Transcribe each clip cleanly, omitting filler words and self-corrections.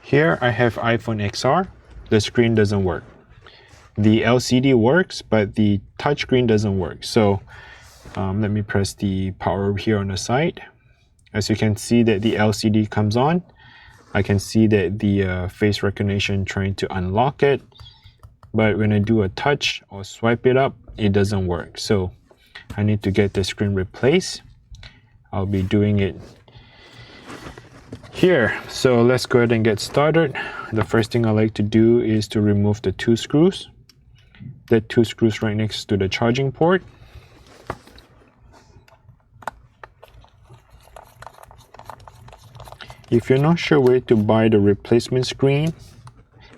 Here I have iPhone XR. The screen doesn't work. The LCD works, but the touchscreen doesn't work. So let me press the power here on the side. As you can see that the LCD comes on. I can see that the face recognition trying to unlock it. But when I do a touch or swipe it up, it doesn't work. So I need to get the screen replaced. I'll be doing it here. So let's go ahead and get started. The first thing I like to do is to remove the two screws. The two screws right next to the charging port. If you're not sure where to buy the replacement screen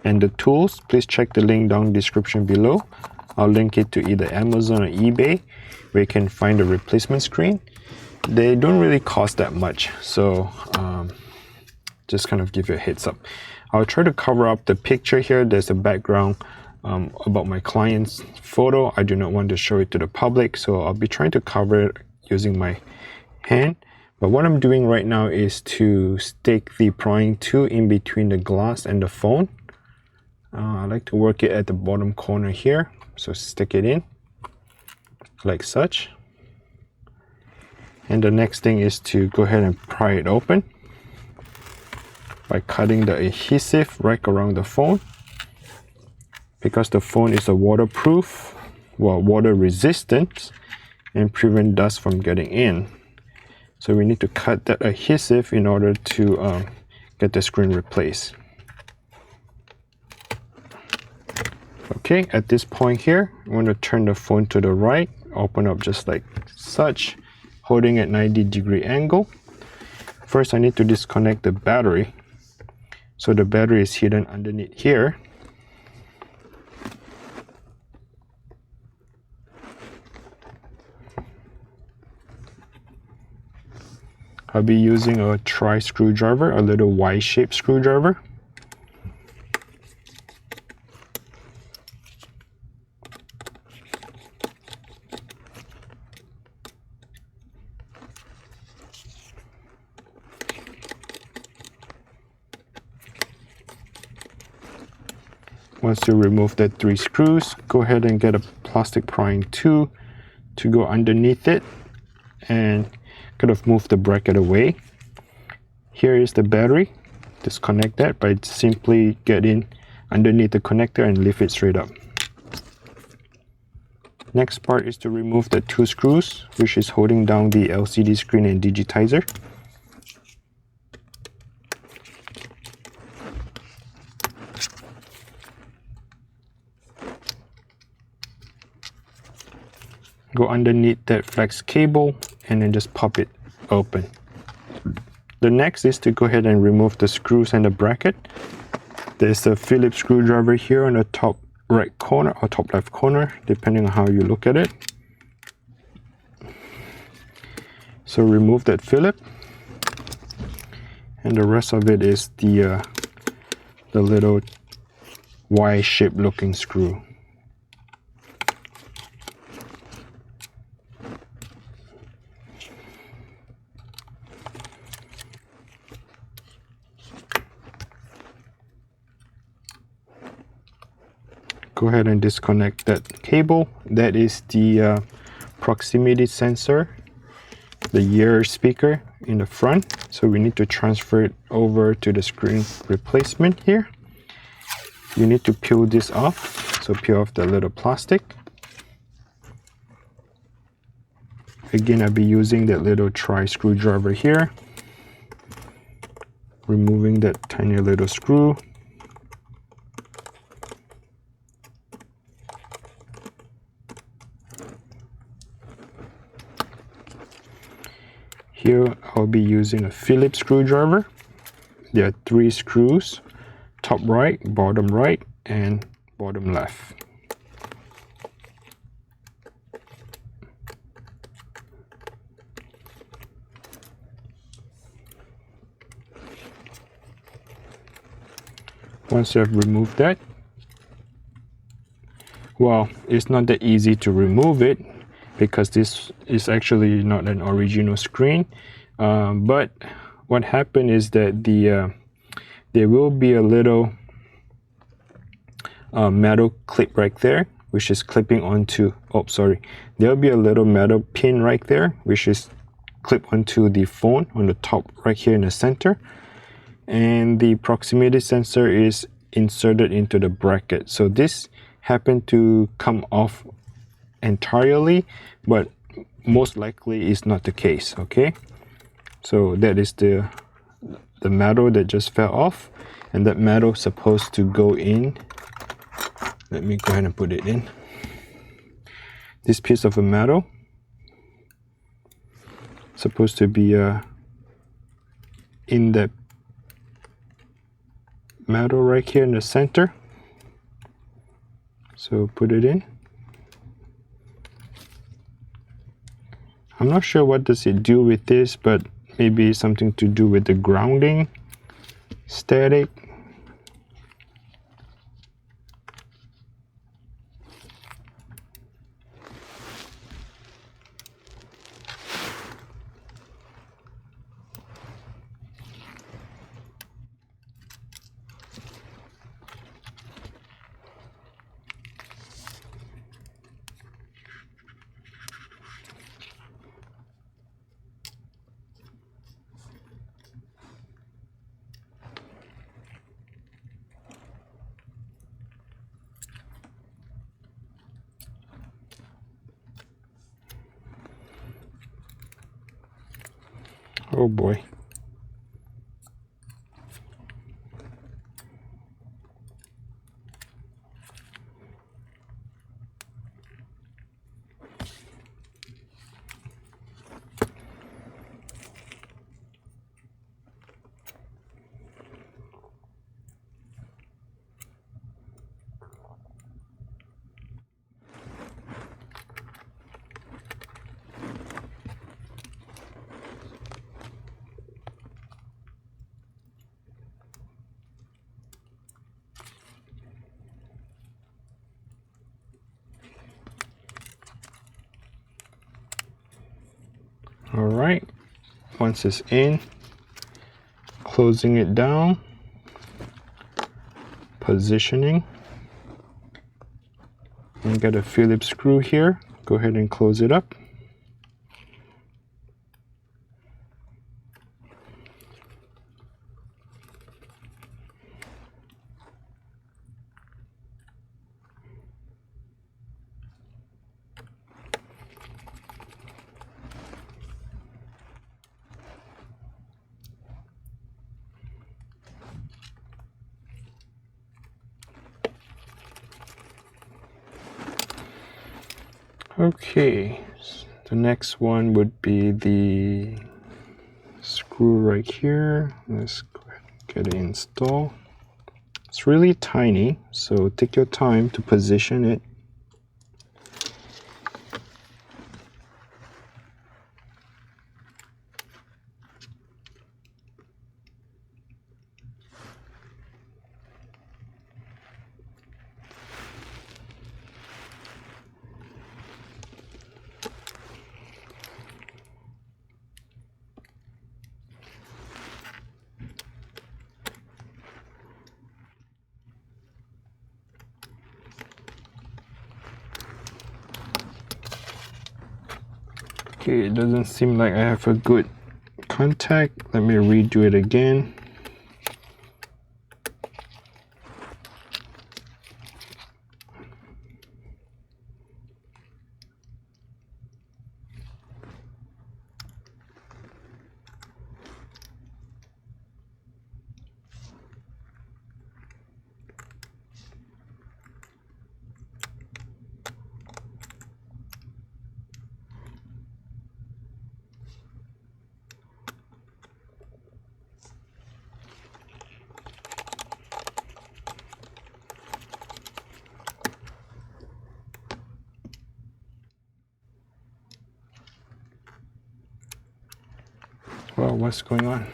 and the tools, please check the link down in the description below. I'll link it to either Amazon or eBay where you can find the replacement screen. They don't really cost that much, so just kind of give you a heads up. I'll try to cover up the picture here. There's a background about my client's photo. I do not want to show it to the public, so I'll be trying to cover it using my hand. But what I'm doing right now is to stick the prying tool in between the glass and the phone. I like to work it at the bottom corner here. So stick it in like such. And the next thing is to go ahead and pry it open by cutting the adhesive right around the phone. Because the phone is a waterproof, well, water resistant, and prevent dust from getting in. So we need to cut that adhesive in order to get the screen replaced. Okay, at this point here, I'm going to turn the phone to the right, open up just like such, holding at 90-degree angle. First, I need to disconnect the battery. So the battery is hidden underneath here. I'll be using a Pry screwdriver, a little Y-shaped screwdriver. Once you remove the 3 screws, go ahead and get a plastic prying tool to go underneath it and kind of move the bracket away. Here is the battery. Disconnect that by simply getting underneath the connector and lift it straight up. Next part is to remove the 2 screws, which is holding down the LCD screen and digitizer. Go underneath that flex cable and then just pop it open. The next is to go ahead and remove the screws and the bracket. There's a Phillips screwdriver here on the top right corner or top left corner, depending on how you look at it. So remove that Phillips, and the rest of it is the little Y-shaped looking screw. Go ahead and disconnect that cable. That is the proximity sensor, the ear speaker in the front. So we need to transfer it over to the screen replacement here. You need to peel this off. So peel off the little plastic. Again, I'll be using that little Pry screwdriver here. Removing that tiny little screw. Here I'll be using a Phillips screwdriver. There are 3 screws, top right, and bottom left. Once you have removed that, well, it's not that easy to remove it because this is actually not an original screen. But what happened is that the there will be a little metal clip right there, which is clipping onto, there'll be a little metal pin right there, which is clip onto the phone on the top right here in the center. And the proximity sensor is inserted into the bracket. So this happened to come off entirely, but most likely is not the case. Okay, so that is the metal that just fell off, and that metal is supposed to go in. Let me go ahead and put it in. This piece of a metal supposed to be in the metal right here in the center. So put it in. I'm not sure what does it do with this, but maybe something to do with the grounding, static. Oh boy. All right, once it's in, closing it down, positioning, and got a Phillips screw here. Go ahead and close it up. Okay, the next one would be the screw right here. Let's go ahead and get it installed. It's really tiny, so take your time to position it. Okay, it doesn't seem like I have a good contact. Let me redo it again. Well, what's going on?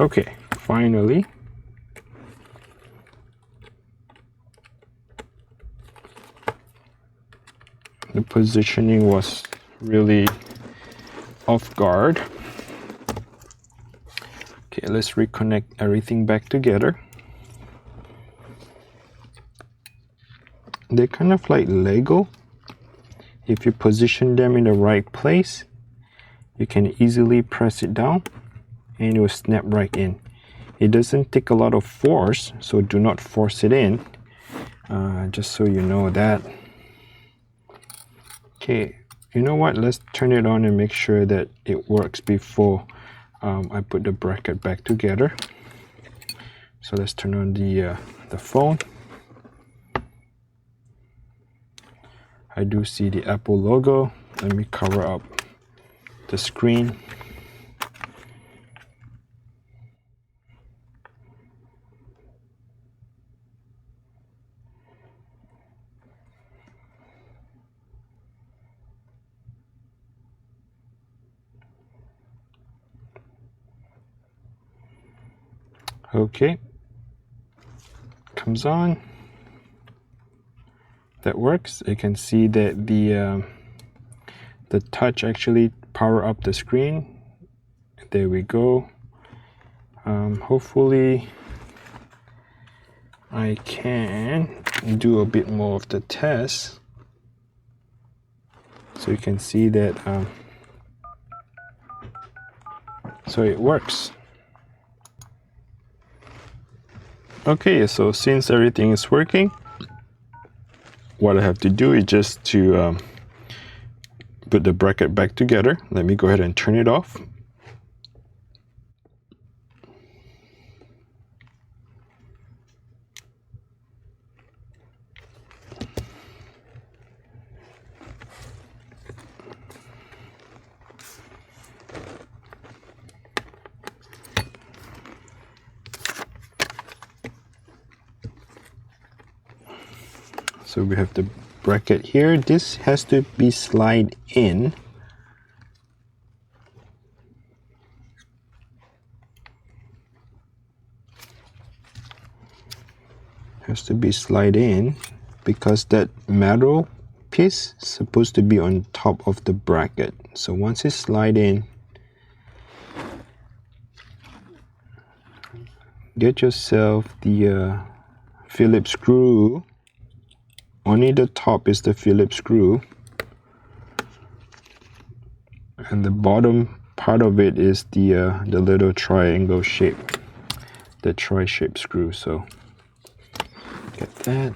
Okay, finally, the positioning was really off guard. Okay, let's reconnect everything back together. They're kind of like Lego. If you position them in the right place, you can easily press it down and it will snap right in. It doesn't take a lot of force, so do not force it in, just so you know that. Okay, you know what? Let's turn it on and make sure that it works before I put the bracket back together. So let's turn on the phone. I do see the Apple logo. Let me cover up the screen. Okay, comes on. That works. You can see that the touch actually power up the screen. There we go. Hopefully I can do a bit more of the test, so you can see that so it works. Okay, so since everything is working, what I have to do is just to put the bracket back together. Let me go ahead and turn it off. So we have the bracket here. This has to be slide in. Has to be slide in because that metal piece is supposed to be on top of the bracket. So once it slide in, get yourself the Phillips screw. Only the top is the Phillips screw, and the bottom part of it is the little triangle shape, the tri-shape screw. So get that.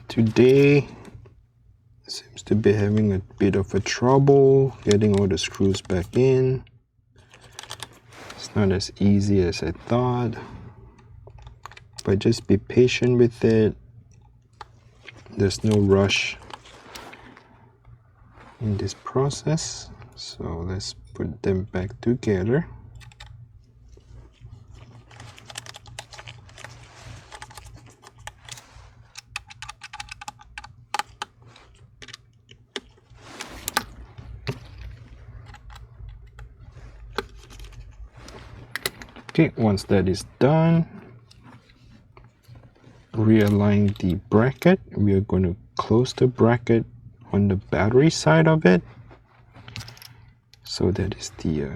Today seems to be having a bit of a trouble getting all the screws back in. It's not as easy as I thought, but just be patient with it. There's no rush in this process. So let's put them back together. Okay, once that is done, realign the bracket. We are going to close the bracket on the battery side of it. So that is the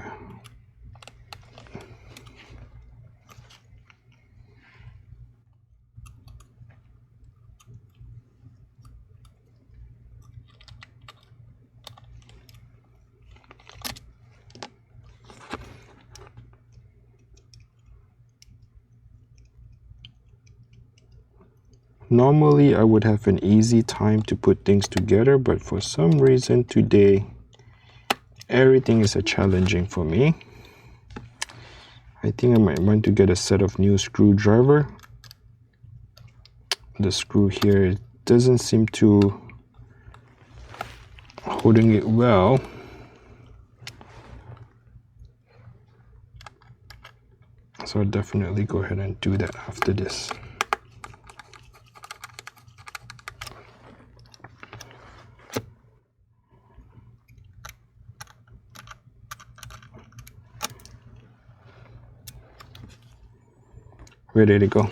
normally I would have an easy time to put things together, but for some reason today everything is challenging for me. I think I might want to get a set of new screwdriver. The screw here doesn't seem to holding it well. So I'll definitely go ahead and do that after this. Ready to go.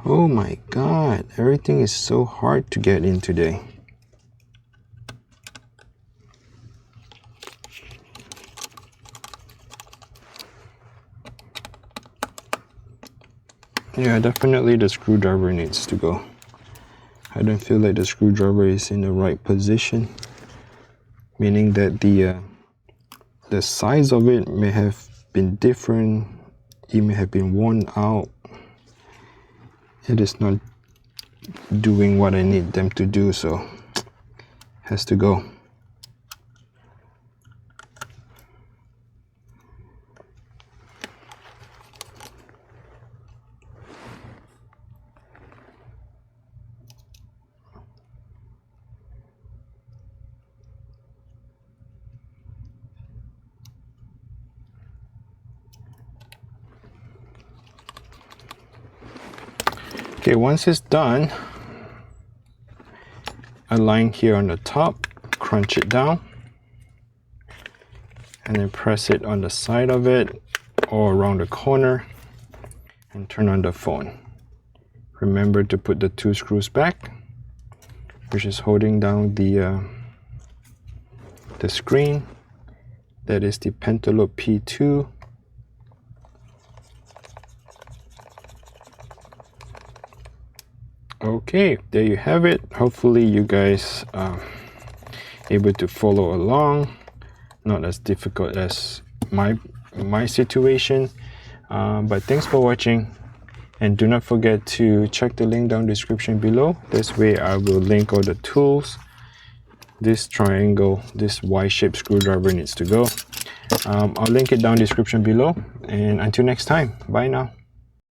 Oh my God, everything is so hard to get in today. Yeah, definitely the screwdriver needs to go. I don't feel like the screwdriver is in the right position, meaning that the size of it may have been different. It may have been worn out. It is not doing what I need them to do, so it has to go. Okay, once it's done, align here on the top, crunch it down, and then press it on the side of it or around the corner and turn on the phone. Remember to put the 2 screws back, which is holding down the screen. That is the Pentaloop P2. Okay, there you have it. Hopefully you guys are able to follow along. Not as difficult as my situation, but thanks for watching, and do not forget to check the link down description below. This way I will link all the tools. This triangle, this Y-shaped screwdriver needs to go. I'll link it down description below, and until next time, bye now.